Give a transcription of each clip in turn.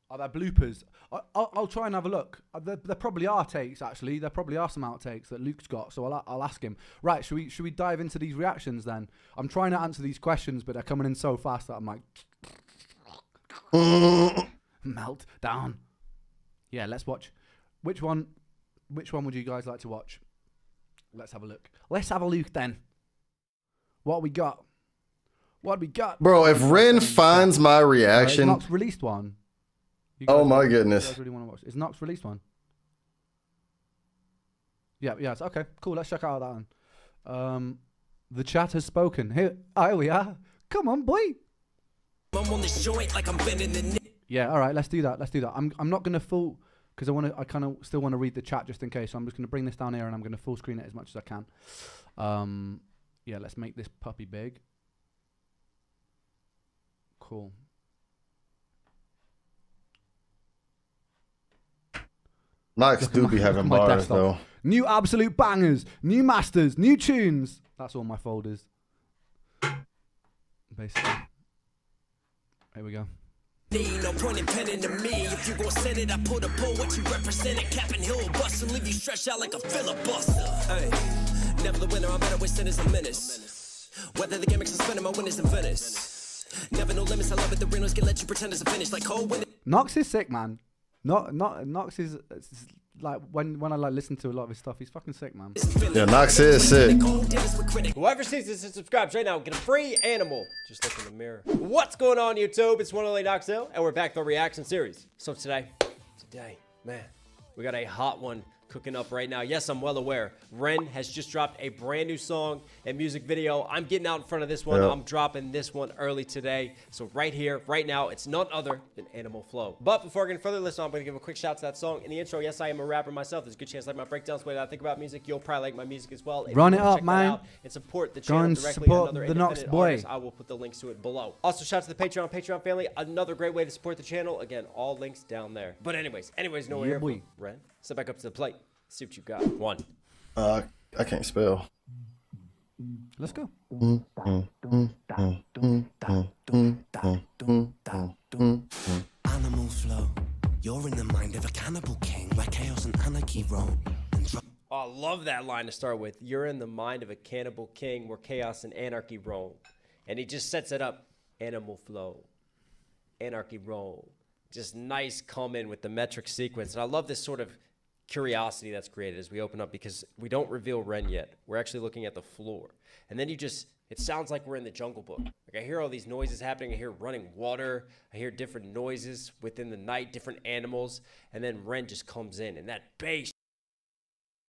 Are there bloopers? I'll try and have a look. There probably are takes, actually. There probably are some outtakes that Luke's got, so I'll ask him. Right, should we dive into these reactions then? I'm trying to answer these questions, but they're coming in so fast that I'm like... melt down. Yeah, let's watch. Which one would you guys like to watch? Let's have a look. Let's have a look then. What we got? What we got? Bro, if Ren finds my reaction... Nox released one. Oh my goodness. You guys really want to watch? Is Nox released one? Yeah, it's okay. Cool, let's check out that one. The chat has spoken. Here we are. Come on, boy. I'm on this joint like I'm bending the... Yeah, all right, let's do that. I'm not gonna full, because I kind of still want to read the chat just in case. So I'm just gonna bring this down here and I'm gonna full screen it as much as I can. Yeah, let's make this puppy big. Cool. Nox do be having bars though. New absolute bangers, new masters, new tunes. That's all my folders. Basically. Here we go. No point in penning to me. If you gon' send it, I put a pull what you represent. Cap and hill bust and leave you stretched out like a filibuster. Hey, never the winner, I'm better with sinners and menace. Whether the game makes a spin, my winners in Venice. Never no limits, I love it. The Renos can let you pretend it's a finish like cold winning. Nox is sick, man. Nox is like when I like listen to a lot of his stuff, he's fucking sick, man. Yeah, Nox is sick. Whoever sees this and subscribes right now, get a free animal. Just look in the mirror. What's going on, YouTube? It's one only LoccdWolf, and we're back for a reaction series. So today, man, we got a hot one cooking up right now. Yes, I'm well aware. Ren has just dropped a brand new song and music video. I'm getting out in front of this one. Yep. I'm dropping this one early today. So right here, right now, it's none other than Animal Flow. But before I get further, listen, I'm going to give a quick shout to that song in the intro. Yes, I am a rapper myself. There's a good chance I like my breakdowns, the way that I think about music. You'll probably like my music as well. Run it up, man. And support the channel directly. Support the Nox boy. Artist. I will put the links to it below. Also, shout out to the Patreon family. Another great way to support the channel. Again, all links down there. But anyways, no here. Ren, step back up to the plate. See what you got. One. I can't spell. Let's go. Animal flow. You're in the mind of a cannibal king where chaos and anarchy roam. Oh, I love that line to start with. You're in the mind of a cannibal king where chaos and anarchy roam. And he just sets it up. Animal flow. Anarchy roam. Just nice come in with the metric sequence. And I love this sort of curiosity that's created as we open up, because we don't reveal Ren yet. We're actually looking at the floor. And then it sounds like we're in the Jungle Book. Like I hear all these noises happening. I hear running water. I hear different noises within the night, different animals. And then Ren just comes in, and that bass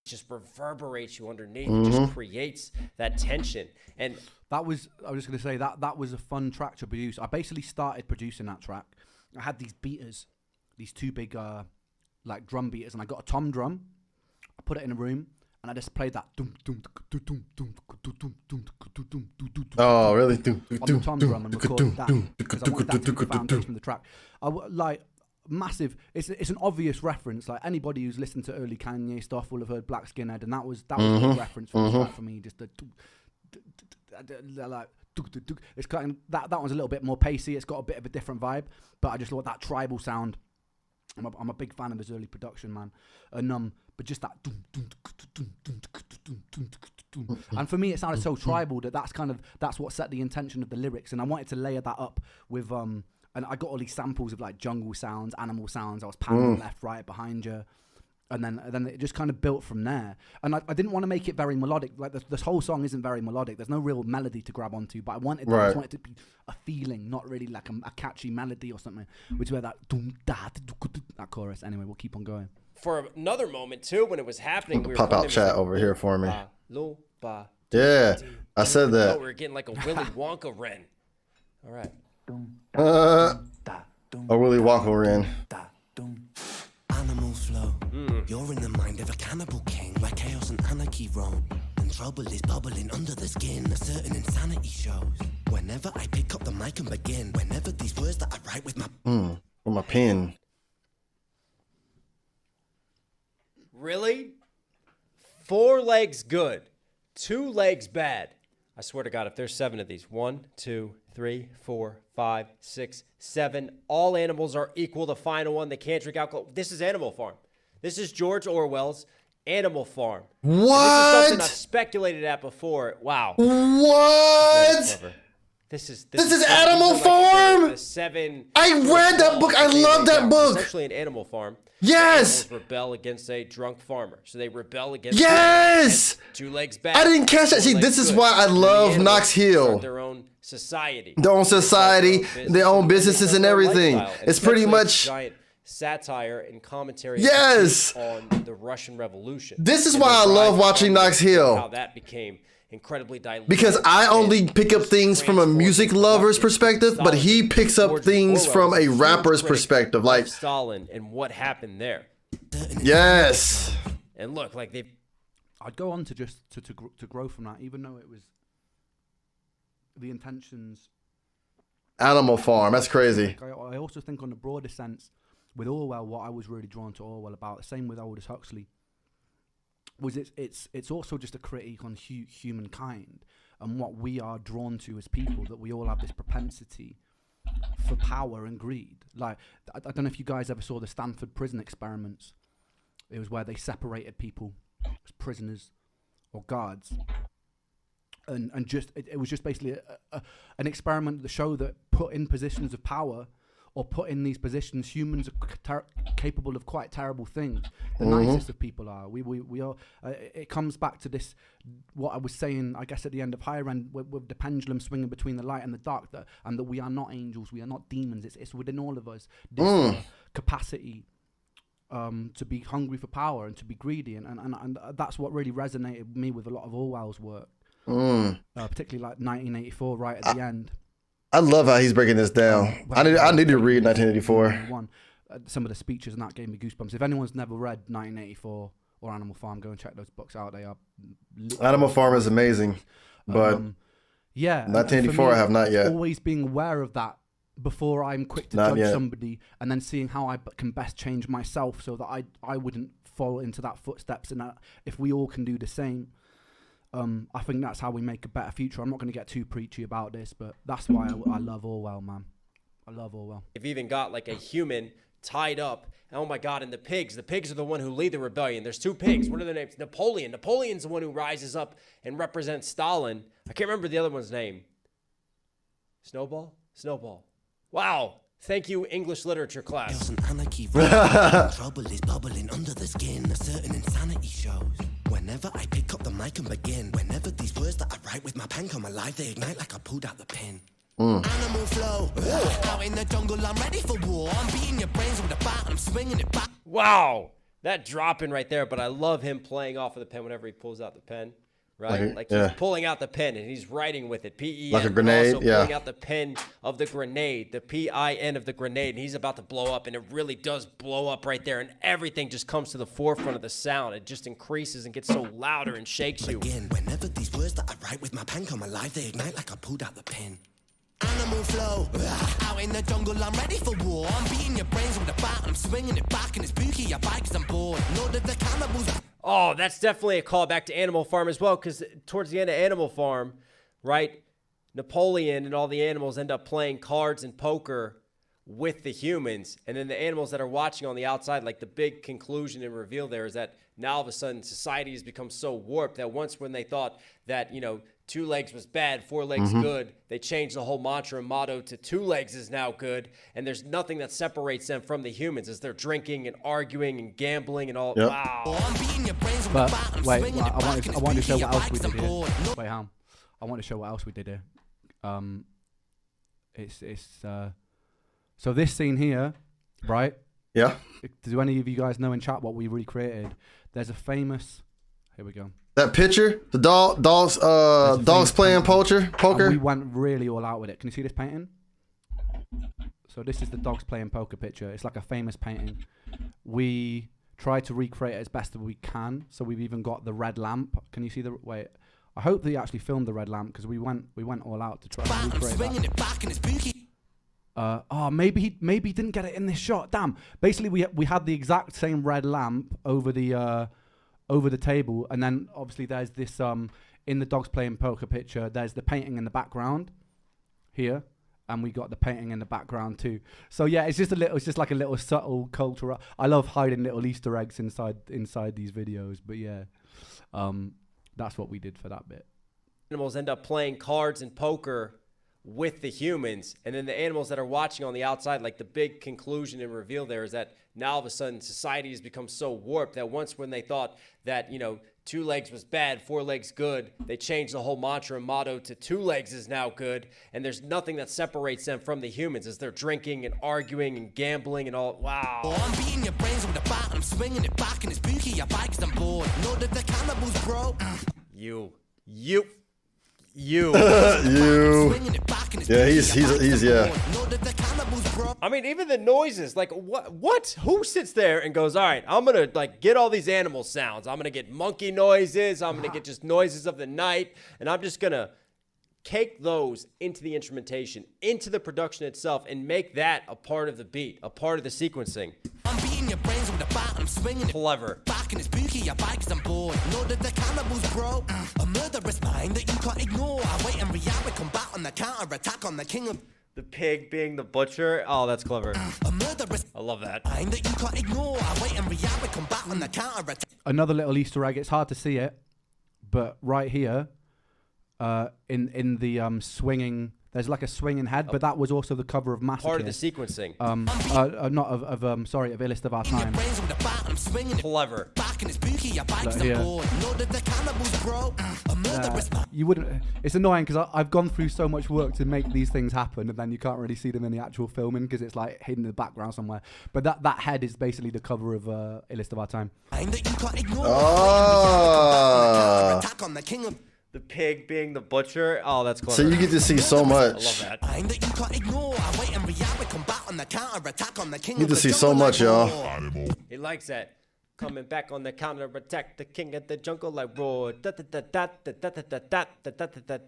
just reverberates you underneath. It just creates that tension. And I was just going to say that was a fun track to produce. I basically started producing that track. I had these beaters, these two big like drum beaters, and I got a tom drum. I put it in a room and I just played that. Oh, really? On the tom drum and recorded that because I wanted that to be the foundation of the track. Like massive. It's an obvious reference. Like anybody who's listened to early Kanye stuff will have heard Black Skinhead, and that was a big reference for the track for me. Just the like. It's kind of, that one's a little bit more pacey. It's got a bit of a different vibe, but I just love that tribal sound. I'm a big fan of his early production, man. And but just that, and for me, it sounded so tribal that's what set the intention of the lyrics. And I wanted to layer that up with and I got all these samples of like jungle sounds, animal sounds. I was panning left, right, behind you. And then it just kind of built from there. And I didn't want to make it very melodic. Like this whole song isn't very melodic. There's no real melody to grab onto. But I just wanted it to be a feeling, not really like a catchy melody or something. Which is where that chorus. Anyway, we'll keep on going. For another moment too, when it was happening, we were pop out chat over here for me. Yeah, I said that. We were getting like a Willy Wonka Ren. All right. A Willy Wonka Ren. Animal flow. You're in the mind of a cannibal king where chaos and anarchy roam. And trouble is bubbling under the skin. A certain insanity shows. Whenever I pick up the mic and begin. Whenever these words that I write with my pen. Really? 4 legs good, 2 legs bad. I swear to God, if there's 7 of these, 1, 2, 3, 4, 5, 6, 7, all animals are equal. The final one, they can't drink alcohol. This is Animal Farm. This is George Orwell's Animal Farm. What? And this is something I've speculated at before. Wow. What? This is Animal Farm? The 7. I read that book. I love that book. Essentially an animal farm. Yes. Animals rebel against a drunk farmer. So they rebel against Yes. 2 legs bad. I didn't catch that. See, this is why I love Knox Hill. Their own society. Their own society, their own businesses and everything. It's pretty much giant satire and commentary Yes. on the Russian Revolution. This is why I love watching Knox Hill. How that became incredibly diluted. Because I only pick up things from a music lover's perspective, but he picks up things from a rapper's perspective. Like Stalin and what happened there. Yes. And look, like they've. I'd go on to just to grow from that, even though it was the intentions. Animal Farm. That's crazy. I also think on the broader sense, with Orwell, what I was really drawn to Orwell about, same with Aldous Huxley, was it's also just a critique on humankind and what we are drawn to as people, that we all have this propensity for power and greed. Like, I don't know if you guys ever saw the Stanford prison experiments. It was where they separated people as prisoners or guards. And just it was just basically an experiment to show that put in positions of power or put in these positions, humans are capable of quite terrible things. The nicest of people are. We are. It comes back to this, what I was saying, I guess, at the end of Higher End, with the pendulum swinging between the light and the dark, and that we are not angels, we are not demons. It's within all of us, this capacity to be hungry for power and to be greedy. And that's what really resonated with me with a lot of Orwell's work. Particularly like 1984, right at the end. I love how he's breaking this down. I need to read 1984. Some of the speeches and that gave me goosebumps. If anyone's never read 1984 or Animal Farm, go and check those books out. They are Animal Farm is amazing, but yeah, 1984 I have not yet. Always being aware of that before I'm quick to judge somebody, and then seeing how I can best change myself so that I wouldn't fall into that footsteps, and that if we all can do the same. I think that's how we make a better future. I'm not going to get too preachy about this, but that's why I love Orwell, man. I love Orwell. They've even got like a human tied up. Oh my God, and the pigs are the one who lead the rebellion. There's 2 pigs. What are their names? Napoleon. Napoleon's the one who rises up and represents Stalin. I can't remember the other one's name. Snowball? Wow. Thank you, English literature class. Trouble is bubbling under the skin. A certain insanity shows. Whenever I pick up the mic and begin, whenever these words that I write with my pen come alive, they ignite like I pulled out the pin. Animal flow. Out in the jungle, I'm ready for war. I'm beating your brains with a bat, I'm swinging it back. Wow. That dropping right there, but I love him playing off of the pen whenever he pulls out the pen. Right? Like he's pulling out the pen and he's writing with it. P-E-N. Like a grenade, also pulling out the pen of the grenade, the P-I-N of the grenade, and he's about to blow up, and it really does blow up right there, and everything just comes to the forefront of the sound. It just increases and gets so louder and shakes you. Again, whenever these words that I write with my pen come alive, they ignite like I pulled out the pen. Animal flow. Out in the jungle, I'm ready for war. I'm beating your brains with a bat, I'm swinging it back, and it's spooky, I bite 'cause I'm bored. Lord of the cannibals. Oh, that's definitely a callback to Animal Farm as well, because towards the end of Animal Farm, right, Napoleon and all the animals end up playing cards and poker with the humans, and then the animals that are watching on the outside, like the big conclusion and reveal there is that now all of a sudden society has become so warped that once when they thought that, 2 legs was bad, 4 legs good, they changed the whole mantra and motto to 2 legs is now good, and there's nothing that separates them from the humans as they're drinking and arguing and gambling and all. Yep. Wow. But wait, I want to show what else we did here. Wait, Ham. I want to show what else we did here. So this scene here, right? Yeah. Do any of you guys know in chat what we recreated? There's a famous. Here we go. That picture, the dogs playing poker. And we went really all out with it. Can you see this painting? So this is the dogs playing poker picture. It's like a famous painting. We tried to recreate it as best as we can. So we've even got the red lamp. Can you see the wait? I hope they actually filmed the red lamp because we went all out to try to recreate that. Maybe he didn't get it in this shot. Damn. Basically, we had the exact same red lamp over the table, and then obviously there's this in the dogs playing poker picture, there's the painting in the background here, and we got the painting in the background too. So yeah, it's just like a little subtle cultural. I love hiding little Easter eggs inside these videos. But yeah, that's what we did for that bit. Animals end up playing cards and poker with the humans, and then the animals that are watching on the outside, like the big conclusion and reveal there is that now all of a sudden society has become so warped that once when they thought that, you know, 2 legs was bad, 4 legs good, they changed the whole mantra and motto to 2 legs is now good, and there's nothing that separates them from the humans as they're drinking and arguing and gambling and all. Wow. Oh, I'm beating your brains with the bat, I'm swinging it back and it's spooky, your bike's on board. Know that the cannibals, bro. You. You. Yeah, he's yeah. I mean, even the noises, like what? Who sits there and goes, all right, I'm going to like get all these animal sounds. I'm going to get monkey noises. I'm going to get just noises of the night. And I'm just going to cake those into the instrumentation, into the production itself, and make that a part of the beat, a part of the sequencing. I'm beating your brains with the bat, I'm swinging it Clever. back and it's spooky, your bike's on board. Know that the cannibals, bro. A murderous mind that you can't ignore. I wait and react with combat on the counter-attack on the king of... The pig being the butcher. Oh, that's clever. A murderous I love that. mind that you can't ignore. I wait and react with combat on the counter-attack. Another little Easter egg. It's hard to see it, but right here, in the swinging, there's like a swinging head, but that was also the cover of Massacre. Part of the sequencing. Not of Illest of Our Time. Brains with the bat, I'm swinging it Clever. back and it's spooky, your bike's Look on here. board. Know that the cannibals, bro. A murderous mind. You wouldn't. It's annoying because I've gone through so much work to make these things happen, and then you can't really see them in the actual filming because it's like hidden in the background somewhere. But that head is basically the cover of Illest of Our Time. Mind that you can't ignore. Oh. Attack on the king of... The pig being the butcher. Oh, that's clever. So you get to see so I much. love that. Mind that you can't ignore. I wait and react with combat on the counter-attack on the king You of get to the see so jungle much, like y'all. roar. He likes that. Coming back on the counter attack, the king of the jungle like roar. Da da da da da da da da da da da da da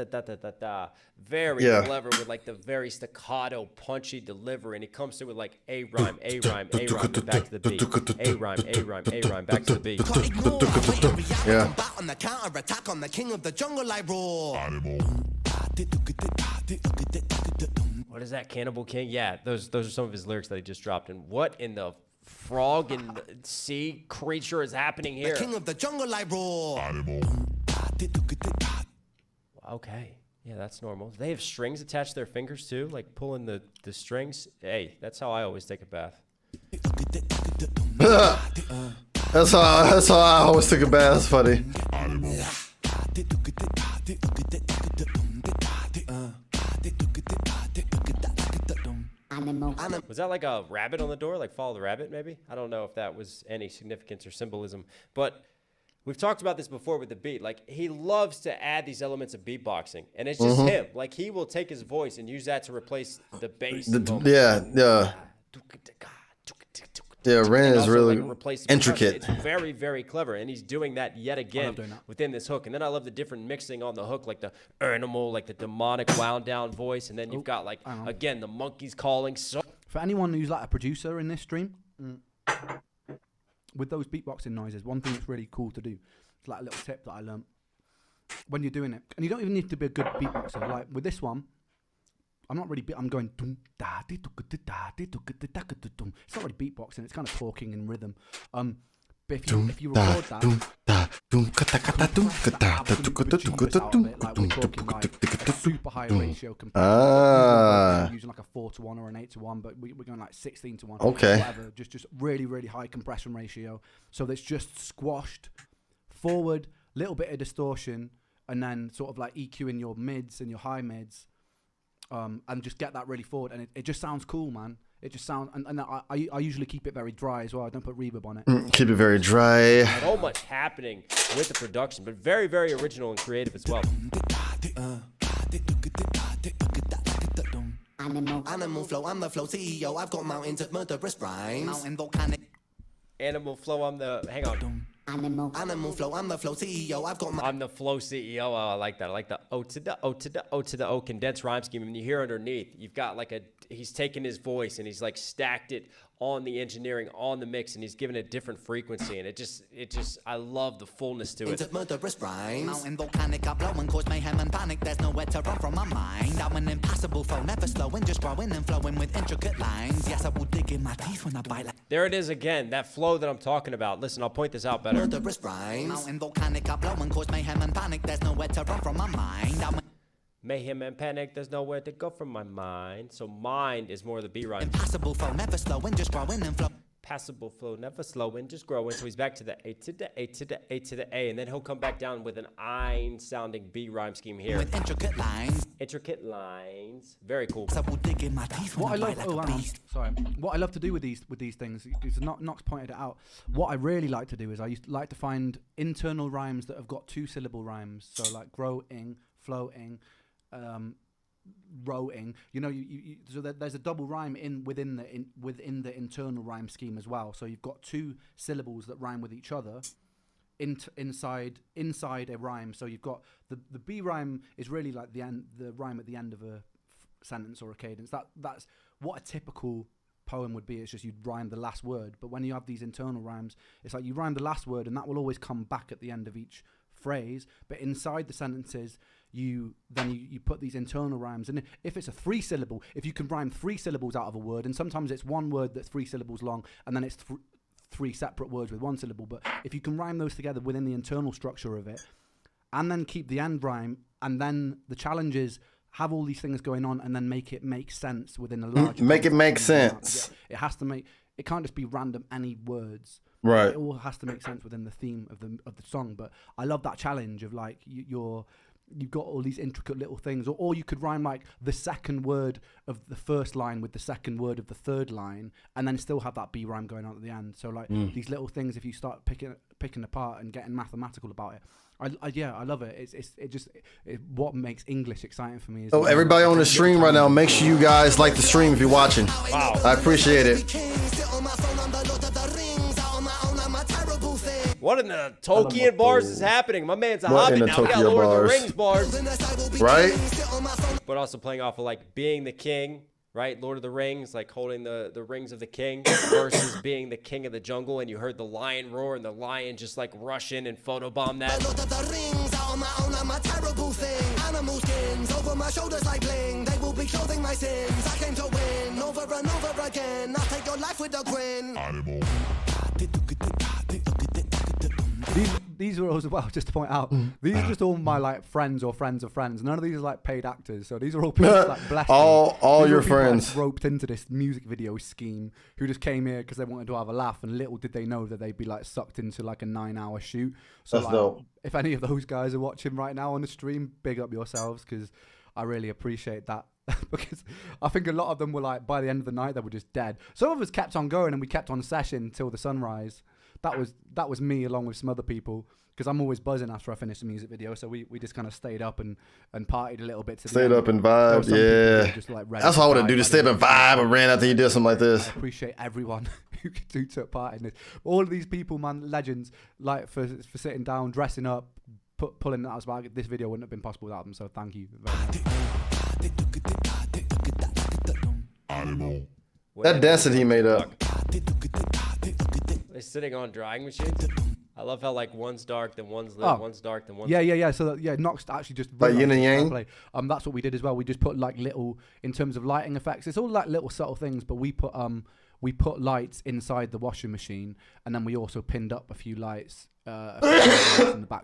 da da da da. Very clever with like the very staccato, punchy delivery, and he comes through with like a rhyme, a rhyme, a rhyme, and back to the beat. A rhyme, a rhyme, a rhyme, back to the beat. Can't ignore. I wait and react Yeah. with combat on the counter-attack on the king of the jungle like roar. What is that, Cannibal King? Yeah, those are some of his lyrics that he just dropped. And what in the frog and sea creature is happening here? The king of the jungle like roar. Okay. Yeah, that's normal. They have strings attached to their fingers too, like pulling the strings. Hey, that's how I always take a bath. That's how I always took a bath. That's funny. Was that like a rabbit on the door? Like Follow the Rabbit, maybe? I don't know if that was any significance or symbolism. But we've talked about this before with the beat. Like, he loves to add these elements of beatboxing. And it's just him. Like, he will take his voice and use that to replace the bass. Yeah, Ren is also, really like, replace the intricate. percussion. It's very, very clever, and he's doing that yet again doing that. within this hook. And then I love the different mixing on the hook, like the animal, like the demonic wound down voice, and then you've got like again the monkeys calling. So For anyone who's like a producer in this stream, with those beatboxing noises, one thing that's really cool to do, it's like a little tip that I learned when you're doing it, and you don't even need to be a good beatboxer. Like with this one, I'm not really. I'm going. It's not really beatboxing. It's kind of talking in rhythm. But if you record that, like we're talking like a super high ratio compression. Using like a 4:1 or an 8:1, but we're going like 16:1. Okay. Whatever. Just really, really high compression ratio. So that's just squashed forward, little bit of distortion, and then sort of like EQing your mids and your high mids. And just get that really forward, and it just sounds cool, man. It just sounds, and I usually keep it very dry as well. I don't put reverb on it. Keep it very dry. so much happening with the production, but very, very original and creative as well. Animal flow, I'm the flow CEO. I've got mountains of murderous rhymes. Mountain volcanic. Animal flow, hang on. Animal flow, I'm the flow CEO. I've got I'm the flow CEO. Oh, I like that. I like the O to the O to the O to the O condensed rhyme scheme. And you hear underneath, you've got like he's taken his voice and he's like stacked it on the engineering, on the mix, and he's given a different frequency, and it just I love the fullness to it. Into murderous rhymes. Mountain volcanic, I blow and cause mayhem and panic. There's nowhere to run from my mind. I'm an impassable foe, never slowing, just growing and flowing with intricate lines. Yes, I will dig in my teeth when I bite like. There it is again, that flow that I'm talking about. Listen, I'll point this out better. Murderous rhymes. Mountain volcanic, I blow and cause mayhem and panic. There's nowhere to run from my mind. Mayhem and panic, there's nowhere to go from my mind. So mind is more of the B rhyme. Impassable flow, never slowing, just growing and flow. Passable flow, never slowing, just growing. So he's back to the A to the A to the A to the A, and then he'll come back down with an ein sounding B rhyme scheme here. With intricate lines. Intricate lines. Very cool. I will dig in my teeth when I bite like a beast. Sorry. What I love to do with these things, because Nox pointed it out. What I really like to do is I used to like to find internal rhymes that have got 2-syllable rhymes. So like growing, floating, rowing. You know, so there's a double rhyme within the internal rhyme scheme as well. So you've got 2 syllables that rhyme with each other inside a rhyme. So you've got the B rhyme is really like the rhyme at the end of a sentence or a cadence. That's what a typical poem would be. It's just you'd rhyme the last word. But when you have these internal rhymes, it's like you rhyme the last word and that will always come back at the end of each phrase. But inside the sentences, you put these internal rhymes. And if it's a 3-syllable, if you can rhyme 3 syllables out of a word, and sometimes it's one word that's 3 syllables long and then it's 3 separate words with 1 syllable, but if you can rhyme those together within the internal structure of it and then keep the end rhyme, and then the challenge is have all these things going on and then make it make sense within a larger make it make sense. It has to make, it can't just be random any words. Right. It all has to make sense within the theme of the song. But I love that challenge of like you've got all these intricate little things, or you could rhyme like the second word of the first line with the second word of the third line, and then still have that B rhyme going on at the end. So like these little things, if you start picking apart and getting mathematical about it, I love it. It's what makes English exciting for me. So everybody on the stream right now, make sure you guys like the stream if you're watching. Wow. I appreciate it. What in the Tolkien bars is happening? My man's a What in hobbit the now. We got Tokyo Lord of bars? the Rings bars. Right? But also playing off of like being the king, right? Lord of the Rings, like holding the rings of the king versus being the king of the jungle. And you heard the lion roar and the lion just like rush in and photobomb that. Lord of the Rings are my terrible thing. Animal skins over my shoulders like bling. They will be clothing my sins. I came to win over and over again. I'll take your life with a grin. Animal. These are all as well, just to point out, these are just all my like friends or friends of friends. None of these are like paid actors. So these are all people like blessed. all these your are people, friends like, roped into this music video scheme who just came here because they wanted to have a laugh, and little did they know that they'd be like sucked into like a 9-hour shoot. So That's like, dope. if any of those guys are watching right now on the stream, big up yourselves, because I really appreciate that. Because I think a lot of them were like, by the end of the night, they were just dead. Some of us kept on going and we kept on session till the sunrise. That was me along with some other people, because I'm always buzzing after I finish the music video. So we just kind of stayed up and partied a little bit. stayed up and vibed. Yeah, just, like, that's what I would do. Just stay up and vibe and ran after you did something like this. I appreciate everyone who took part in this. All of these people, man, legends, like for sitting down, dressing up, pulling that out. This video wouldn't have been possible without them. So thank you very much. That dance that he made up. They're sitting on drying machines. I love how like one's dark, then one's lit, one's dark, then one's yeah. So Nox actually just like yin and yang. That's what we did as well. We just put like little, in terms of lighting effects. It's all like little subtle things, but we put lights inside the washing machine, and then we also pinned up a few lights in the back,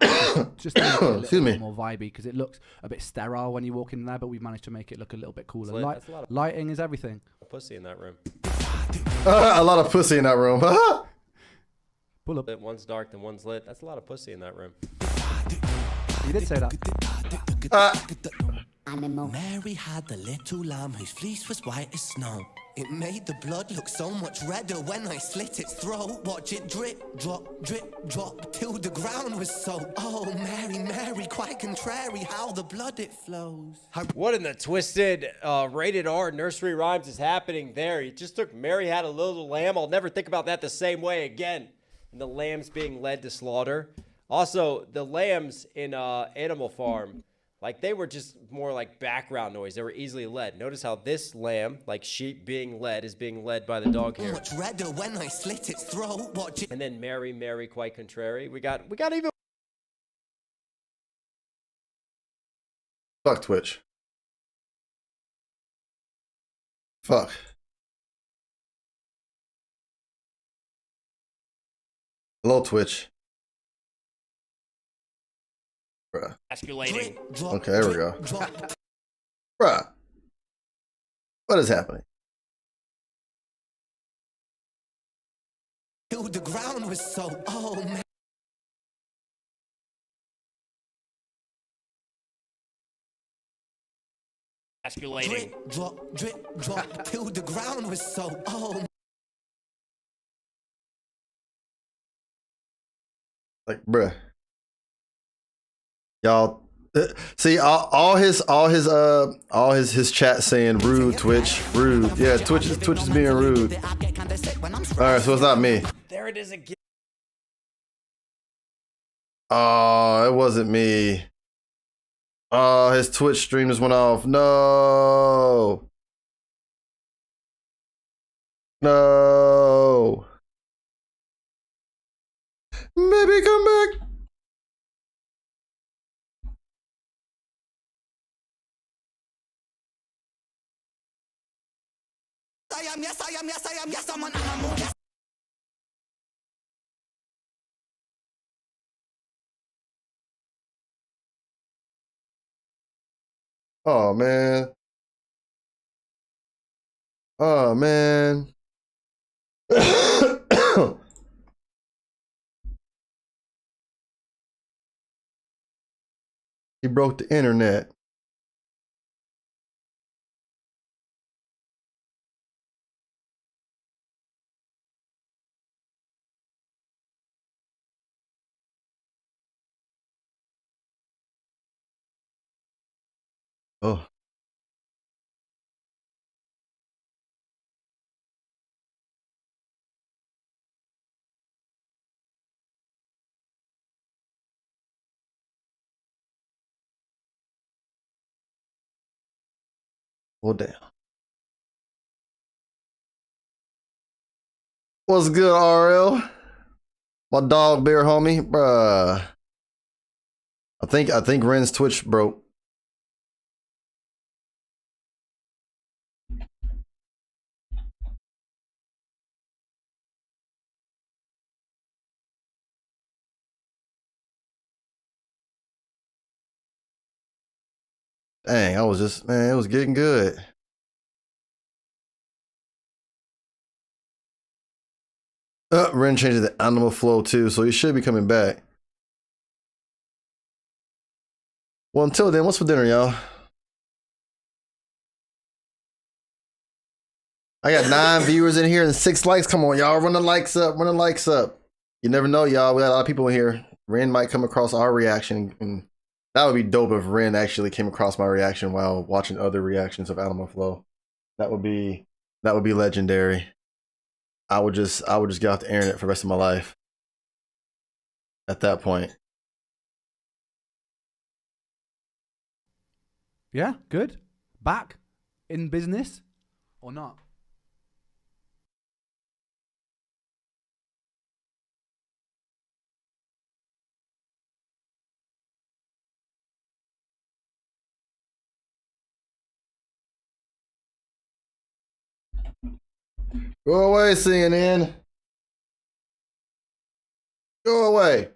just to make it a little bit more vibey, because it looks a bit sterile when you walk in there. But we've managed to make it look a little bit cooler. Lighting is everything. Pussy in that room. A lot of pussy in that room. Pull up. One's dark, then one's lit. That's a lot of pussy in that room. You did say that. Mary had the little lamb whose fleece was white as snow. It made the blood look so much redder when I slit its throat. Watch it drip, drop, till the ground was soaked. Oh, Mary, Mary, quite contrary how the blood it flows. What in the twisted rated R nursery rhymes is happening there? He just took Mary had a little lamb. I'll never think about that the same way again. And the lambs being led to slaughter. Also, the lambs in Animal Farm, Like they were just more like background noise. They were easily led. Notice how this lamb, like sheep being led, is being led by the dog here. Much redder when I slit its throat. Watch it. And then Mary, Mary, quite contrary. We got even. Fuck Twitch. Fuck. Hello, Twitch. Bruh. Escalating. Okay, there we go. Bruh. What is happening? The ground was so, oh man. Escalating. Drip, drop, till the ground was so, oh. Like, bruh. Y'all see all his chat saying rude, Twitch, rude. Yeah, Twitch is being rude. Alright, so it's not me. There it is again. Oh, it wasn't me. Oh, his Twitch stream just went off. No. No. Maybe come back. Yes, I'm an animal. Yes. Oh man. Oh man. He broke the internet. Oh. Well, damn. What's good, RL? My dog bear homie, bruh. I think Ren's Twitch broke. Dang, I was just, man, it was getting good. Ren changed the animal flow too, so he should be coming back. Well, until then, what's for dinner, y'all? I got 9 viewers in here and 6 likes. Come on, y'all, run the likes up, run the likes up. You never know, y'all. We got a lot of people in here. Ren might come across our reaction, and that would be dope if Ren actually came across my reaction while watching other reactions of Animal Flow. That would be legendary. I would just get off the internet for the rest of my life. At that point. Yeah, good. Back in business or not? Go away, CNN. Go away.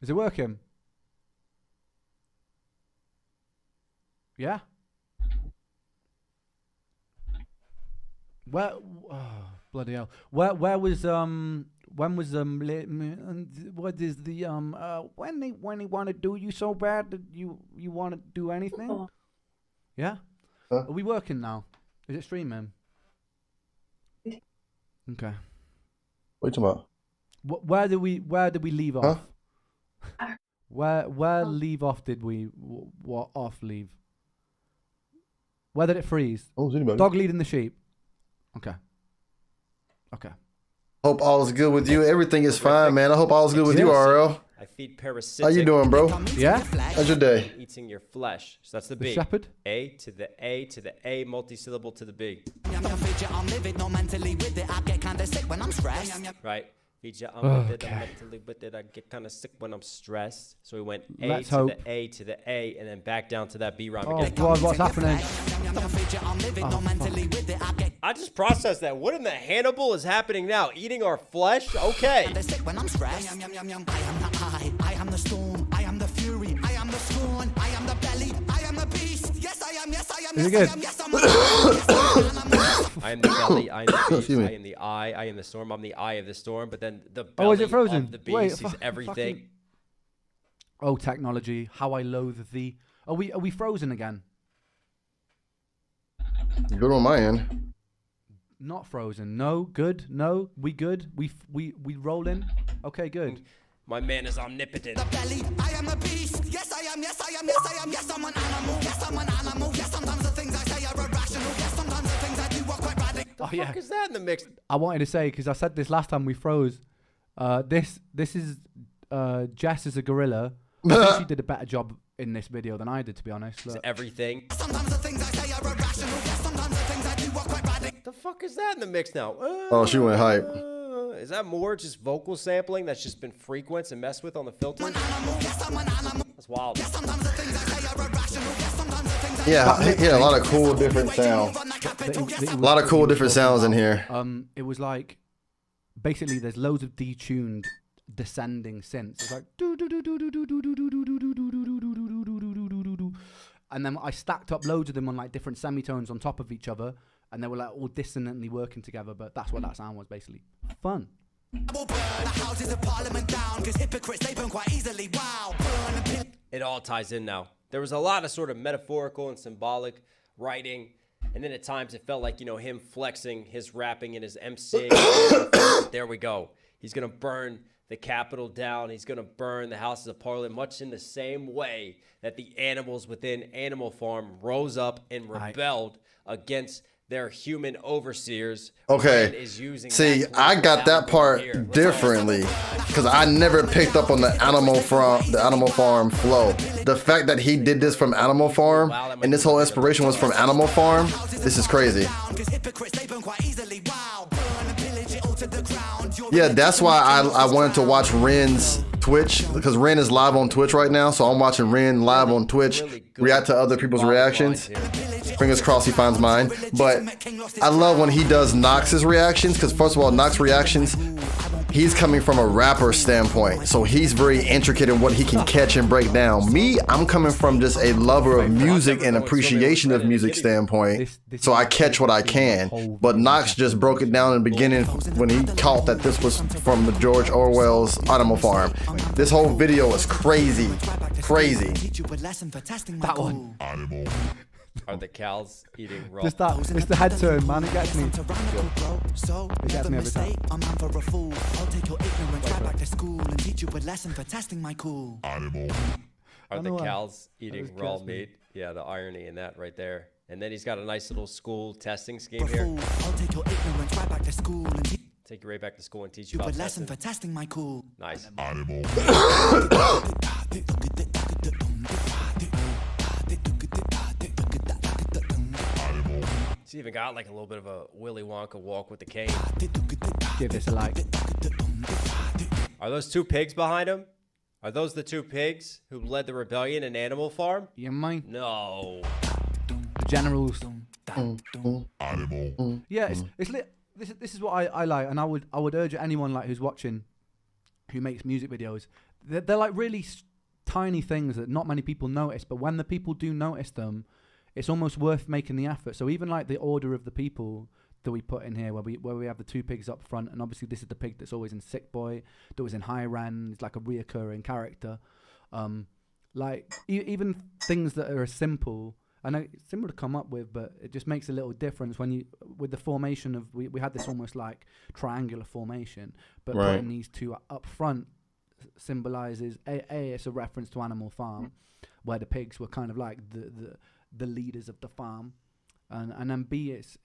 Is it working? Yeah. Where? Oh, bloody hell! Where was when was what is the when they want to do you so bad that you want to do anything? Yeah. Huh? Are we working now? Is it streaming? Okay. What are you talking about? Where did we leave off? Where leave off did we? What off leave? Where did it freeze? Oh, is anybody? Dog leading the sheep. Okay. Hope all is good with you. Everything is fine, man. I hope all is good with you, RL. I feed parasitic. How you doing, bro? Yeah. How's your day? Eating your flesh. So that's the The B. shepherd. A to the A to the A, multisyllable to the B. Right. Feed you, I'm with it, I'm mentally with it. I get kind of sick when I'm stressed. So we went A Let's to hope. the A to the A, and then back down to that B rhyme Oh again. God, what's happening? I just processed that. What in the Hannibal is happening now? Eating our flesh? Okay. When I'm stressed, I am the I am the storm, I am the fury, I am the scorn, I am the belly, I am the beast. Yes, I am, yes, I am, Is it yes, I good? am, yes, I'm a I am the belly, I am the beast, Excuse me. I am the eye, I am the storm, I'm the eye of the storm, but then the belly Oh, is it frozen? of the beast, Wait, he's everything. Oh, technology! How I loathe thee. Are we frozen again? Good on my end. Not frozen. No. Good. No. We good. We rolling. Okay. Good. My man is omnipotent. belly, I am a beast. Yes, I am, yes, I am, yes, I am, yes, I'm an animal, yes, I'm an animal, yes, sometimes the things I say are irrational, yes, sometimes the things I do are quite radical. Oh yeah. Fuck is that in the mix? I wanted to say because I said this last time we froze. This is Jess is a gorilla. I think she did a better job in this video than I did, to be honest. It's Look. everything. Sometimes the things I say are irrational, yes, sometimes the things I do are quite radical. The fuck is that in the mix now? Oh, she went hype. Is that more just vocal sampling that's just been frequent and messed with on the filter? That's wild. Yeah, he had a lot of cool different sounds. A lot of cool different sounds in here. It was like basically there's loads of detuned descending synths. It's like and then I stacked up loads of them on like different semitones on top of each other, and they were like all dissonantly working together. But that's what that sound was basically. Fun. It all ties in now. There was a lot of sort of metaphorical and symbolic writing, and then at times it felt like, him flexing his rapping and his MCing. There we go. He's going to burn the Capitol down. He's going to burn the Houses of Parliament, much in the same way that the animals within Animal Farm rose up and rebelled against their human overseers. Okay. Rand is using See, that I got that part here. differently because I never picked up on the Animal Farm flow. The fact that he did this from Animal Farm and this whole inspiration was from Animal Farm, this is crazy. Yeah, that's why I wanted to watch Ren's Twitch, because Ren is live on Twitch right now, so I'm watching Ren live on Twitch react to other people's reactions. Fingers crossed he finds mine. But I love when he does Nox's reactions, because first of all, Nox reactions, he's coming from a rapper standpoint, so he's very intricate in what he can catch and break down. Me, I'm coming from just a lover of music and appreciation of music standpoint, so I catch what I can. But Nox just broke it down in the beginning when he caught that this was from the George Orwell's Animal Farm. This whole video is crazy. Crazy. That one. Are the cows eating raw? Just that. It's the head turn, man. It gets me. It gets me every time. I'll take your ignorance right back to school and teach you a lesson for testing my cool. Are the know why. cows eating just raw gets me. meat? Yeah, the irony in that right there. And then he's got a nice little school testing scheme here. I'll take your ignorance right back to school and teach Take you right back to school and teach you you a about lesson testing. for testing my cool. Nice. He's even got like a little bit of a Willy Wonka walk with the cane. Give this a like. Are those two pigs behind him? Are those the two pigs who led the rebellion in Animal Farm? You mind? No. The generals. Yeah, it's lit. This is what I like, and I would urge anyone like who's watching, who makes music videos. They're like really tiny things that not many people notice, but when the people do notice them, it's almost worth making the effort. So even like the order of the people that we put in here, where we have the two pigs up front, and obviously this is the pig that's always in Sick Boy, that was in High Ren. It's like a reoccurring character. Like even things that are simple. I know it's simple to come up with, but it just makes a little difference when with the formation of we had this almost like triangular formation, but Right. putting these two up front symbolizes it's a reference to Animal Farm, where the pigs were kind of like the leaders of the farm, and then B, it's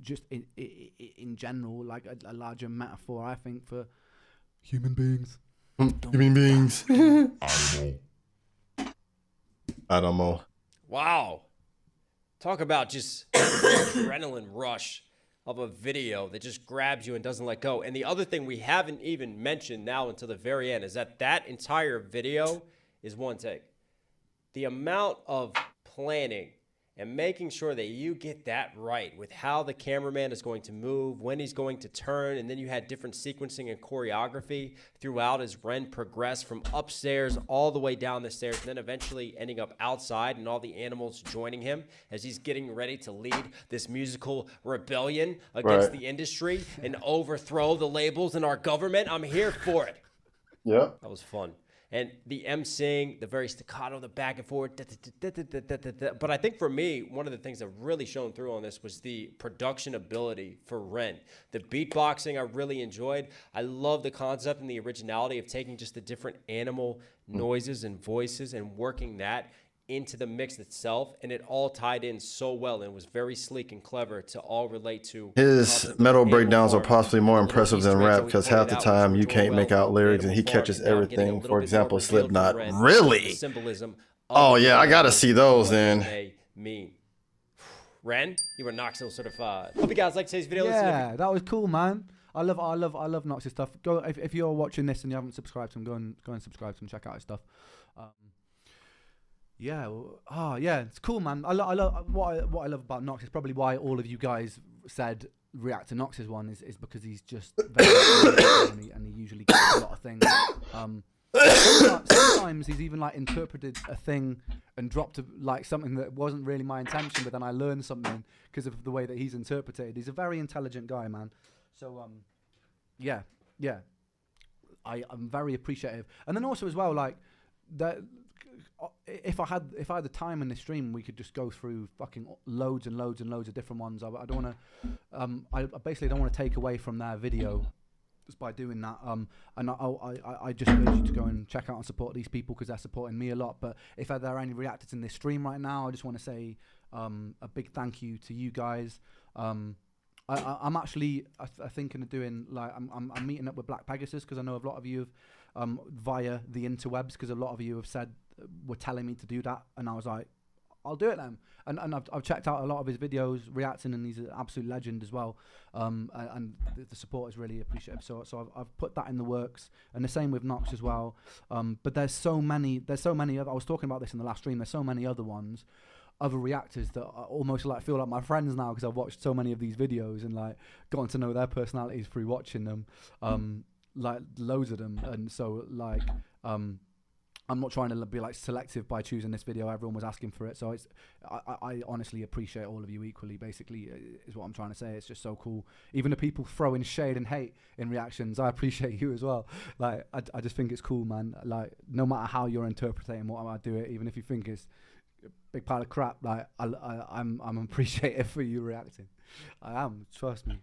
just in general like a larger metaphor, I think, for human beings. Human beings. Animal. Wow. Talk about just adrenaline rush of a video that just grabs you and doesn't let go. And the other thing we haven't even mentioned now until the very end is that entire video is one take. The amount of planning and making sure that you get that right with how the cameraman is going to move, when he's going to turn, and then you had different sequencing and choreography throughout as Ren progressed from upstairs all the way down the stairs, and then eventually ending up outside and all the animals joining him as he's getting ready to lead this musical rebellion against the industry and overthrow the labels in our government. I'm here for it. Yeah. That was fun. And the emceeing, the very staccato, the back and forth. But I think for me, one of the things that really shone through on this was the production ability for Ren. The beatboxing I really enjoyed. I love the concept and the originality of taking just the different animal noises and voices and working that into the mix itself, and it all tied in so well and was very sleek and clever to all relate to. His metal breakdowns are possibly more impressive than rap because half the time you can't make out lyrics and he catches everything. For example, Slipknot. Really? Oh yeah, I gotta see those then. Ren, you were Knoxville certified. Hope you guys like today's video. Yeah, that was cool, man. I love Knox's stuff. Go if you're watching this and you haven't subscribed to him, go and subscribe to him. Check out his stuff. Yeah, it's cool, man. I love what I love about Knox is probably why all of you guys said react to Knox's one is because he's just very and he usually gets a lot of things. Sometimes he's even like interpreted a thing and dropped like something that wasn't really my intention, but then I learned something because of the way that he's interpreted. He's a very intelligent guy, man. So yeah, I'm very appreciative. And then also as well, like that. If I had the time in the stream, we could just go through fucking loads and loads and loads of different ones. I don't want to. I basically don't want to take away from their video just by doing that. And I just urge you to go and check out and support these people because they're supporting me a lot. But if there are any reactors in this stream right now, I just want to say a big thank you to you guys. I'm actually thinking of doing like I'm meeting up with Black Pegasus because I know a lot of you have via the interwebs because a lot of you have said were telling me to do that, and I was like, I'll do it then. And I've checked out a lot of his videos reacting, and he's an absolute legend as well. And the support is really appreciative. So I've put that in the works, and the same with Knox as well. But there's so many other. I was talking about this in the last stream. There's so many other ones. Other reactors that I almost like feel like my friends now because I've watched so many of these videos and like gotten to know their personalities through watching them, like loads of them. And so like I'm not trying to be like selective by choosing this video. Everyone was asking for it, so it's I honestly appreciate all of you equally. Basically, is what I'm trying to say. It's just so cool. Even the people throwing shade and hate in reactions, I appreciate you as well. Like I just think it's cool, man. Like no matter how you're interpreting what I do it, even if you think it's big pile of crap, like I'm appreciative for you reacting. I am, trust me.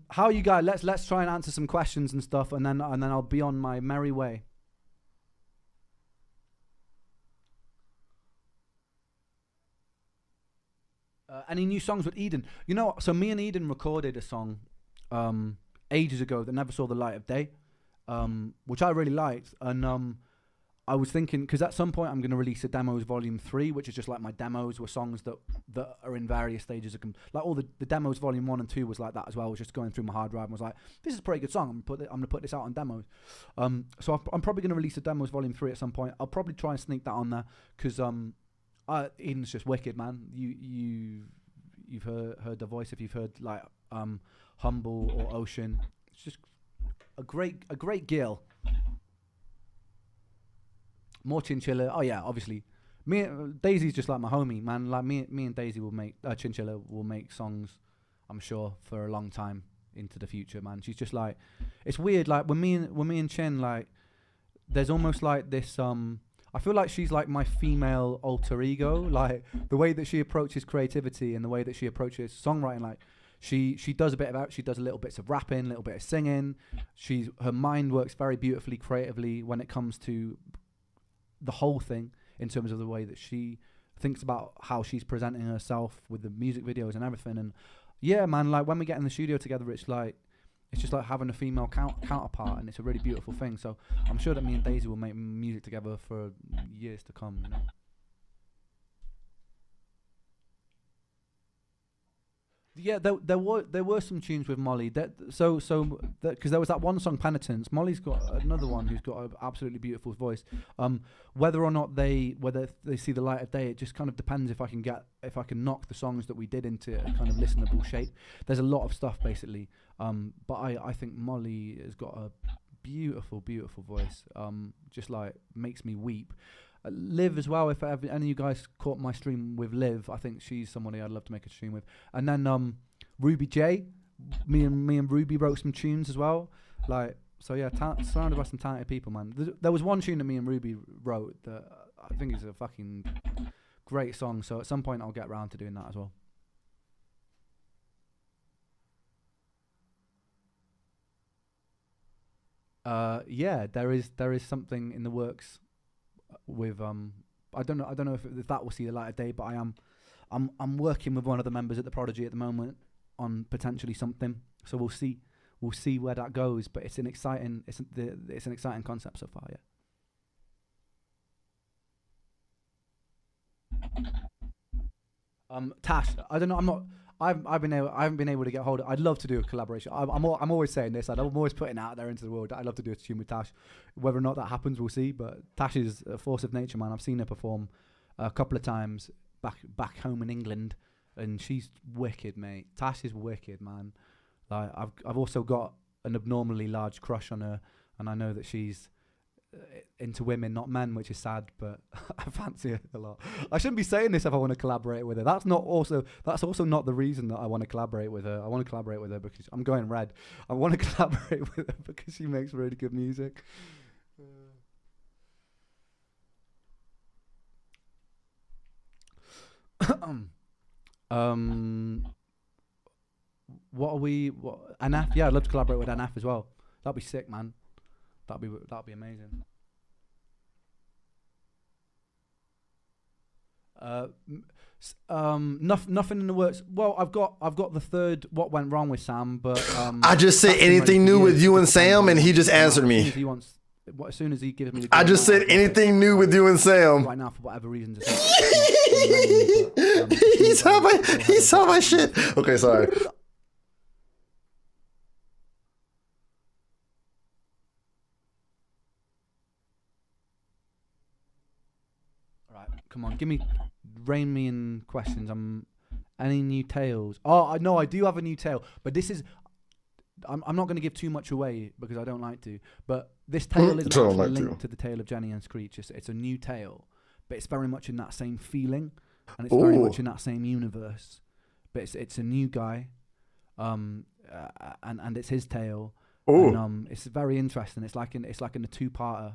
How you guys? Let's try and answer some questions and stuff, and then I'll be on my merry way. Any new songs with Eden? You know, so me and Eden recorded a song ages ago that never saw the light of day, which I really liked, and I was thinking, because at some point I'm going to release a demos volume 3, which is just like my demos were songs that are in various stages of like all the demos volume 1 and 2 was like that as well. I was just going through my hard drive and was like, this is a pretty good song. I'm going to put this out on demos. So I'm probably going to release a demos volume 3 at some point. I'll probably try and sneak that on there because Eden's just wicked, man. You've heard the voice if you've heard like Humble or Ocean. It's just a great girl. More Chinchilla. Oh yeah, obviously. Daisy's just like my homie, man. Like me and Daisy will make Chinchilla will make songs, I'm sure, for a long time into the future, man. She's just like, it's weird. Like when me and Chin, like, there's almost like this. I feel like she's like my female alter ego. Like the way that she approaches creativity and the way that she approaches songwriting. Like She does a bit of she does a little bits of rapping, a little bit of singing. Her mind works very beautifully, creatively when it comes to the whole thing in terms of the way that she thinks about how she's presenting herself with the music videos and everything. And yeah, man, like when we get in the studio together, it's just like having a female counterpart, and it's a really beautiful thing. So I'm sure that me and Daisy will make music together for years to come, you know. Yeah, there were some tunes with Molly. Because there was that one song, Penitence. Molly's got another one who's got an absolutely beautiful voice. Whether or not they see the light of day, it just kind of depends if I can knock the songs that we did into a kind of listenable shape. There's a lot of stuff basically, but I think Molly has got a beautiful voice. Just like makes me weep. Liv as well, if any of you guys caught my stream with Liv, I think she's somebody I'd love to make a stream with. And then Ruby J, me and Ruby wrote some tunes as well. Like, so yeah, surrounded by some talented people, man. There was one tune that me and Ruby wrote that I think is a fucking great song, so at some point I'll get around to doing that as well. Yeah, there is something in the works with I don't know if that will see the light of day, but I'm working with one of the members at the Prodigy at the moment on potentially something, so we'll see where that goes, but it's an exciting concept so far. Tash, I don't know, I haven't been able to get hold of. I'd love to do a collaboration. I'm always saying this. I'm always putting it out there into the world. I'd love to do a tune with Tash. Whether or not that happens, we'll see. But Tash is a force of nature, man. I've seen her perform a couple of times back home in England, and she's wicked, mate. Tash is wicked, man. Like I've also got an abnormally large crush on her, and I know that she's into women, not men, which is sad, but I fancy her a lot. I shouldn't be saying this if I want to collaborate with her. That's also not the reason that I want to collaborate with her. I want to collaborate with her because I'm going red. I want to collaborate with her because she makes really good music. Anaf? Yeah, I'd love to collaborate with Anaf as well. That'd be sick, man. That'd be amazing. Nothing in the works. Well, I've got the third What Went Wrong with Sam, but I just said anything new with you and Sam, and he just answered me. As soon as he gives me the I just said anything new with you and Sam. Right now, for whatever reason, he saw my shit. Okay, sorry. Come on, rein me in questions. Any new tales? Oh, I know I do have a new tale, but this is. I'm not going to give too much away because I don't like to. But this tale is actually linked to the tale of Jenny and Screech. It's a new tale, but it's very much in that same feeling, and it's very much in that same universe. But it's a new guy, and it's his tale. And, it's very interesting. It's like in a two-parter.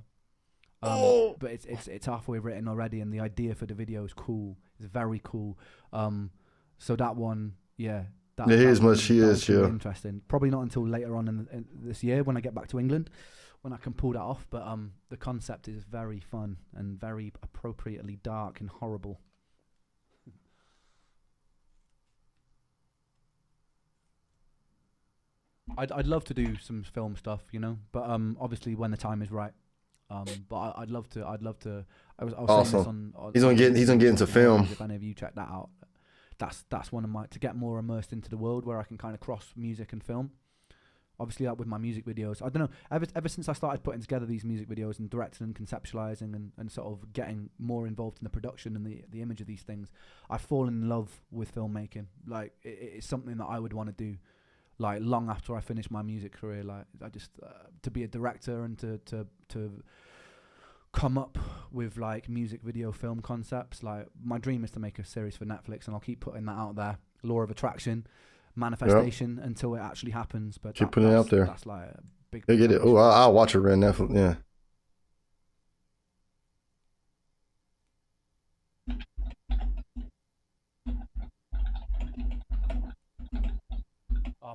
But it's halfway written already, and the idea for the video is cool. It's very cool. So that one, yeah. Interesting. Probably not until later on in this year when I get back to England, when I can pull that off. But the concept is very fun and very appropriately dark and horrible. I'd love to do some film stuff, you know, but obviously when the time is right. But I'd love to. I was awesome. Saying this on he's gonna get into film. If any of you check that out, that's one of my, to get more immersed into the world where I can kind of cross music and film. Obviously, with my music videos, I don't know. Ever since I started putting together these music videos and directing and conceptualizing and sort of getting more involved in the production and the image of these things, I've fallen in love with filmmaking. Like it's something that I would want to do, like long after I finish my music career. Like I just to be a director and to come up with like music video film concepts. Like my dream is to make a series for Netflix, and I'll keep putting that out there. Law of Attraction, manifestation, until it actually happens. But keep putting it out there. That's like a big. They get it. Oh, I'll watch it right now. Yeah.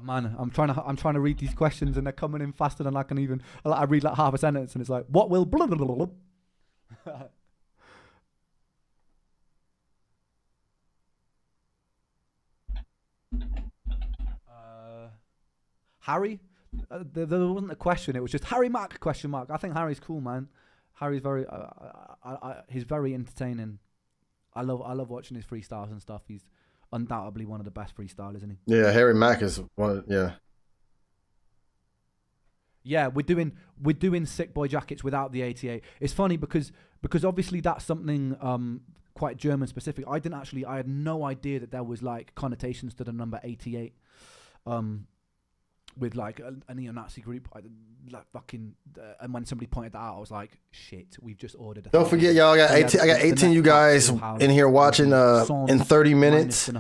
Oh man, I'm trying to read these questions and they're coming in faster than I can even. I read like half a sentence and it's like, what will blah, blah, blah, blah. Harry? There wasn't a question. It was just Harry Mack ? I think Harry's cool, man. Harry's very, he's very entertaining. I love watching his freestyles and stuff. He's undoubtedly one of the best freestylers, isn't he? Yeah, Harry Mack is one of, yeah. Yeah, we're doing Sick Boy jackets without the 88. It's funny because obviously that's something quite German specific. I had no idea that there was like connotations to the number 88. With like a neo-Nazi group, and when somebody pointed that out, I was like, "Shit, we've just ordered." Don't forget, y'all. I got 18. I got 18 you guys in here watching. In 30 minutes, we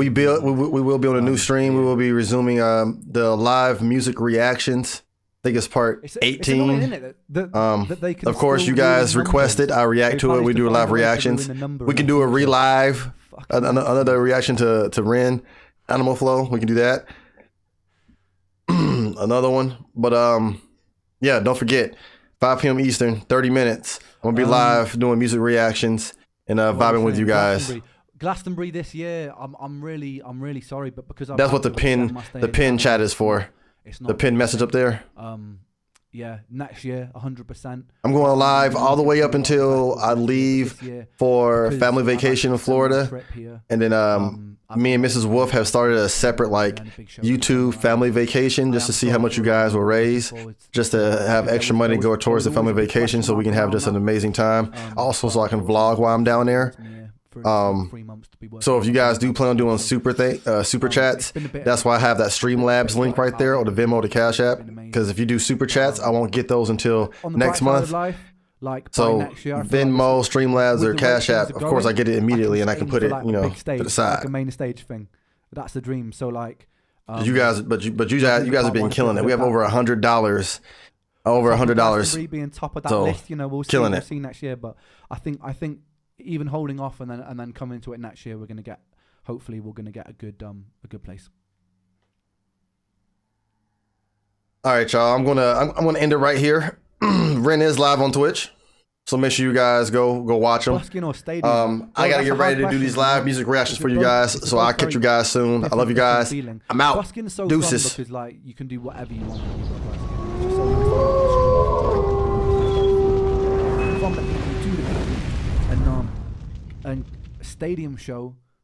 will be on a new stream. We will be resuming the live music reactions. I think it's part 18. Of course, you guys requested. I react to it. We do live reactions. We can do a relive, another reaction to Ren, Animal Flow. We can do that. Another one, but yeah, don't forget 5 p.m. Eastern, 30 minutes. I'm gonna be live doing music reactions and vibing with you guys. Glastonbury this year. I'm really sorry, but because that's what the pin chat is for. It's not the pin message up there. Yeah, next year, 100%. I'm going live all the way up until I leave for family vacation in Florida, and then me and Mrs. Wolf have started a separate like YouTube family vacation just to see how much you guys will raise, just to have extra money go towards the family vacation so we can have just an amazing time. Also, so I can vlog while I'm down there. So if you guys do plan on doing super chats, that's why I have that Streamlabs link right there, or the Venmo, the Cash App. Because if you do super chats, I won't get those until next month. So Venmo, Streamlabs, or Cash App, of course I get it immediately and I can put it, to the side. Like a main stage thing. That's the dream. So like, you guys have been killing it. We have over $100. Over $100. Being top of that list, we'll see next year. But I think even holding off and then coming into it next year, we're gonna get a good place. All right, y'all. I'm gonna end it right here. Ren is live on Twitch, so make sure you guys go watch him. Busking or Stadium? I gotta get ready to do these live music reactions for you guys, so I'll catch you guys soon. I love you guys. I'm out. Busking is so Deuces. fun because like you can do whatever you want. And Stadium show